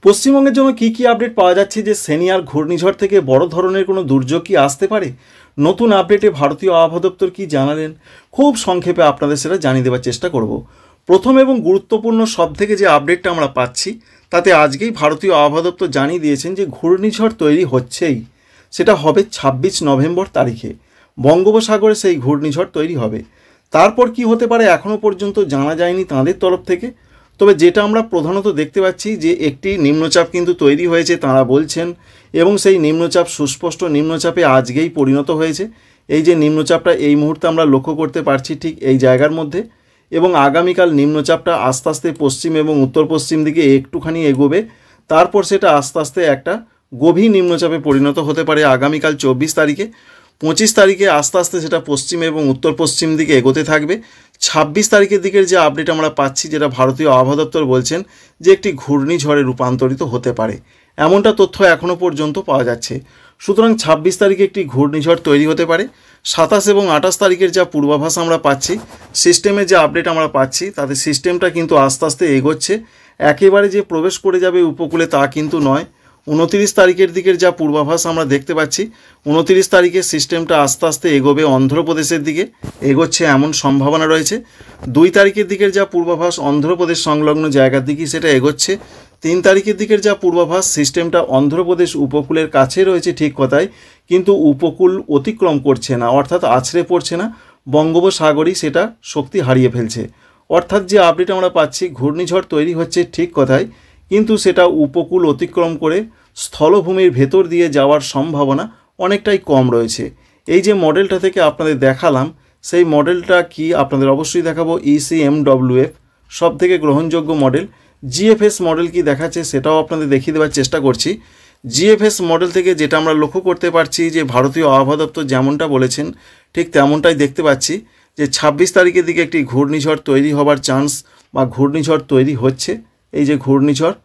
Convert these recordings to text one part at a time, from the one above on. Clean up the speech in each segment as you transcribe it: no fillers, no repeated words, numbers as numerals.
পশ্চিমবঙ্গের জন্য কি আপডেট পাওয়া যাচ্ছে যে সেনিয়ার ঘূর্ণিঝড় থেকে বড় ধরনের কোনো দুর্যোগ কি আসতে পারে? নতুন আপডেটে ভারতীয় আবহাওয়া দপ্তর কি জানালেন? খুব সংক্ষেপে আপনাদের সেটা জানিয়ে দেওয়ার চেষ্টা করব। প্রথম এবং গুরুত্বপূর্ণ সবথেকে যে আপডেটটা আমরা পাচ্ছি তাতে আজকেই ভারতীয় আবহাওয়া দপ্তর জানিয়ে দিয়েছেন যে ঘূর্ণিঝড় তৈরি হচ্ছেই, সেটা হবে 26 নভেম্বর তারিখে বঙ্গোপসাগরে সেই ঘূর্ণিঝড় তৈরি হবে। তারপর কি হতে পারে এখনও পর্যন্ত জানা যায়নি তাঁদের তরফ থেকে। তবে যেটা আমরা প্রধানত দেখতে পাচ্ছি যে একটি নিম্নচাপ কিন্তু তৈরি হয়েছে তাঁরা বলছেন, এবং সেই নিম্নচাপ সুস্পষ্ট নিম্নচাপে আজকেই পরিণত হয়েছে। এই যে নিম্নচাপটা এই মুহূর্তে আমরা লক্ষ্য করতে পারছি ঠিক এই জায়গার মধ্যে, এবং আগামীকাল নিম্নচাপটা আস্তে আস্তে পশ্চিম এবং উত্তর পশ্চিম দিকে একটুখানি এগোবে। তারপর সেটা আস্তে আস্তে একটা গভীর নিম্নচাপে পরিণত হতে পারে আগামীকাল 24 তারিখে। 25 তারিখে আস্তে আস্তে সেটা পশ্চিম এবং উত্তর পশ্চিম দিকে এগোতে থাকবে। 26 তারিখের দিকের যে আপডেট আমরা পাচ্ছি, যেটা ভারতীয় আবহাওয়া দপ্তর বলছেন যে একটি ঘূর্ণিঝড়ে রূপান্তরিত হতে পারে, এমনটা তথ্য এখনও পর্যন্ত পাওয়া যাচ্ছে। সুতরাং 26 তারিখে একটি ঘূর্ণিঝড় তৈরি হতে পারে। 27 এবং 28 তারিখের যা পূর্বাভাস আমরা পাচ্ছি, সিস্টেমের যে আপডেট আমরা পাচ্ছি, তাতে সিস্টেমটা কিন্তু আস্তে আস্তে এগোচ্ছে। একেবারে যে প্রবেশ করে যাবে উপকূলে তা কিন্তু নয়। 29 তারিখের দিকের যা পূর্বাভাস আমরা দেখতে পাচ্ছি, 29 তারিখে সিস্টেমটা আস্তে আস্তে এগোবে অন্ধ্রপ্রদেশের দিকে, এগোচ্ছে এমন সম্ভাবনা রয়েছে। 2 তারিখের দিকের যা পূর্বাভাস অন্ধ্রপ্রদেশ সংলগ্ন জায়গার দিকেই সেটা এগোচ্ছে। 3 তারিখের দিকের যা পূর্বাভাস, সিস্টেমটা অন্ধ্রপ্রদেশ উপকূলের কাছে রয়েছে ঠিক কথাই, কিন্তু উপকূল অতিক্রম করছে না, অর্থাৎ আছড়ে পড়ছে না, বঙ্গোপসাগরই সেটা শক্তি হারিয়ে ফেলছে। অর্থাৎ যে আপডেট আমরা পাচ্ছি, ঘূর্ণিঝড় তৈরি হচ্ছে ঠিক কথাই, কিন্তু সেটা উপকূল অতিক্রম করে স্থলভূমির ভেতর দিয়ে যাওয়ার সম্ভাবনা অনেকটাই কম রয়েছে। এই যে মডেলটা থেকে আপনাদের দেখালাম, সেই মডেলটা কি আপনাদের অবশ্যই দেখাবো। ECMWF সব থেকে গ্রহণযোগ্য মডেল। GFS মডেল কি দেখাচ্ছে সেটাও আপনাদের দেখিয়ে দেওয়ার চেষ্টা করছি। GFS মডেল থেকে যেটা আমরা লক্ষ্য করতে পারছি যে ভারতীয় আবহাওয়া দপ্তর যেমনটা বলেছেন ঠিক তেমনটাই দেখতে পাচ্ছি যে 26 তারিখের দিকে একটি ঘূর্ণিঝড় তৈরি হবার চান্স বা ঘূর্ণিঝড় তৈরি হচ্ছে, এই যে ঘূর্ণিঝড়।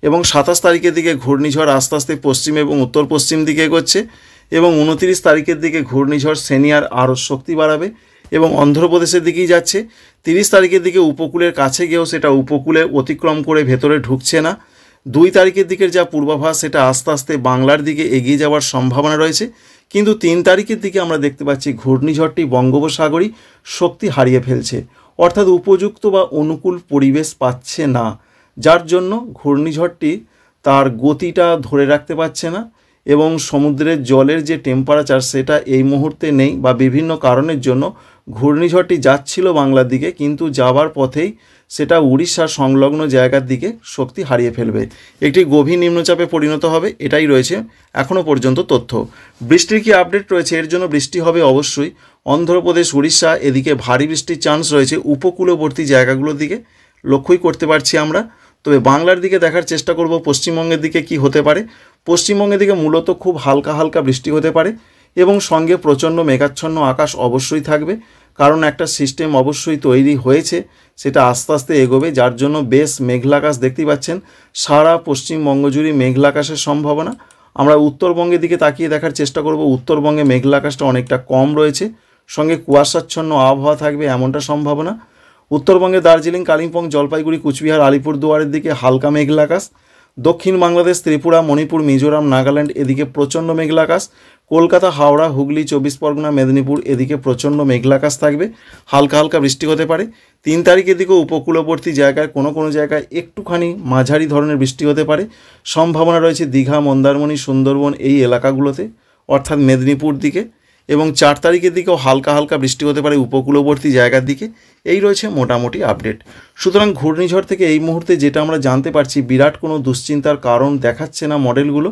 এবং 27 তারিখের দিকে ঘূর্ণিঝড় আস্তে আস্তে পশ্চিম এবং উত্তর পশ্চিম দিকে এগোচ্ছে, এবং 29 তারিখের দিকে ঘূর্ণিঝড় সেনিয়ার আরও শক্তি বাড়াবে এবং অন্ধ্রপ্রদেশের দিকেই যাচ্ছে। 30 তারিখের দিকে উপকূলের কাছে গিয়েও সেটা উপকূলে অতিক্রম করে ভেতরে ঢুকছে না। 2 তারিখের দিকের যা পূর্বাভাস, সেটা আস্তে আস্তে বাংলার দিকে এগিয়ে যাওয়ার সম্ভাবনা রয়েছে, কিন্তু 3 তারিখের দিকে আমরা দেখতে পাচ্ছি ঘূর্ণিঝড়টি বঙ্গোপসাগরই শক্তি হারিয়ে ফেলছে, অর্থাৎ উপযুক্ত বা অনুকূল পরিবেশ পাচ্ছে না, যার জন্য ঘূর্ণিঝড়টি তার গতিটা ধরে রাখতে পারছে না, এবং সমুদ্রের জলের যে টেম্পারেচার সেটা এই মুহূর্তে নেই, বা বিভিন্ন কারণের জন্য ঘূর্ণিঝড়টি যাচ্ছিল বাংলার দিকে, কিন্তু যাওয়ার পথেই সেটা উড়িষ্যার সংলগ্ন জায়গার দিকে শক্তি হারিয়ে ফেলবে, একটি গভীর নিম্নচাপে পরিণত হবে। এটাই রয়েছে এখনও পর্যন্ত তথ্য। বৃষ্টির কি আপডেট রয়েছে? এর জন্য বৃষ্টি হবে অবশ্যই। অন্ধ্রপ্রদেশ, উড়িষ্যা এদিকে ভারী বৃষ্টির চান্স রয়েছে, উপকূলবর্তী জায়গাগুলোর দিকে লক্ষ্যই করতে পারছি আমরা। তবে বাংলার দিকে দেখার চেষ্টা করব পশ্চিমবঙ্গের দিকে কি হতে পারে। পশ্চিমবঙ্গের দিকে মূলত খুব হালকা হালকা বৃষ্টি হতে পারে, এবং সঙ্গে প্রচণ্ড মেঘাচ্ছন্ন আকাশ অবশ্যই থাকবে, কারণ একটা সিস্টেম অবশ্যই তৈরি হয়েছে, সেটা আস্তে আস্তে এগোবে, যার জন্য বেশ মেঘলা আকাশ দেখতেই পাচ্ছেন। সারা পশ্চিমবঙ্গ জুড়ে মেঘলা আকাশের সম্ভাবনা। আমরা উত্তরবঙ্গের দিকে তাকিয়ে দেখার চেষ্টা করব। উত্তরবঙ্গে মেঘলা আকাশটা অনেকটা কম রয়েছে, সঙ্গে কুয়াশাচ্ছন্ন আবহাওয়া থাকবে এমনটা সম্ভাবনা। উত্তরবঙ্গে দার্জিলিং, কালিম্পং, জলপাইগুড়ি, কুচবিহার, আলিপুরদুয়ারের দিকে হালকা মেঘলা আকাশ। দক্ষিণ বাংলাদেশ, ত্রিপুরা, মণিপুর, মিজোরাম, নাগাল্যান্ড এদিকে প্রচণ্ড মেঘলা আকাশ। কলকাতা, হাওড়া, হুগলি, 24 পরগনা, মেদিনীপুর এদিকে প্রচণ্ড মেঘলা আকাশ থাকবে, হালকা হালকা বৃষ্টি হতে পারে। 3 তারিখের দিকে উপকূলবর্তী জায়গায় কোনো জায়গায় একটুখানি মাঝারি ধরনের বৃষ্টি হতে পারে, সম্ভাবনা রয়েছে দীঘা, মন্দারমণি, সুন্দরবন এই এলাকাগুলোতে, অর্থাৎ মেদিনীপুর দিকে। এবং 4 তারিখের দিকেও হালকা হালকা বৃষ্টি হতে পারে উপকূলবর্তী জায়গার দিকে। এই রয়েছে মোটামুটি আপডেট। সুতরাং ঘূর্ণিঝড় থেকে এই মুহূর্তে যেটা আমরা জানতে পারছি, বিরাট কোনো দুশ্চিন্তার কারণ দেখাচ্ছে না মডেলগুলো।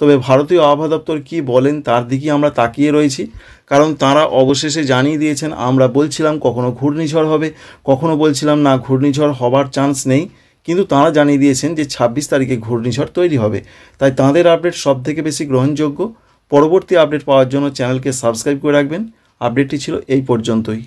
তবে ভারতীয় আবহাওয়া দপ্তর কী বলেন তার দিকেই আমরা তাকিয়ে রয়েছি, কারণ তাঁরা অবশেষে জানিয়ে দিয়েছেন। আমরা বলছিলাম কখনো ঘূর্ণিঝড় হবে, কখনো বলছিলাম না ঘূর্ণিঝড় হবার চান্স নেই, কিন্তু তাঁরা জানিয়ে দিয়েছেন যে 26 তারিখে ঘূর্ণিঝড় তৈরি হবে। তাই তাঁদের আপডেট সব থেকে বেশি গ্রহণযোগ্য। পরবর্তী আপডেট পাওয়ার জন্য চ্যানেলকে সাবস্ক্রাইব করে রাখবেন। আপডেটটি ছিল এই পর্যন্তই।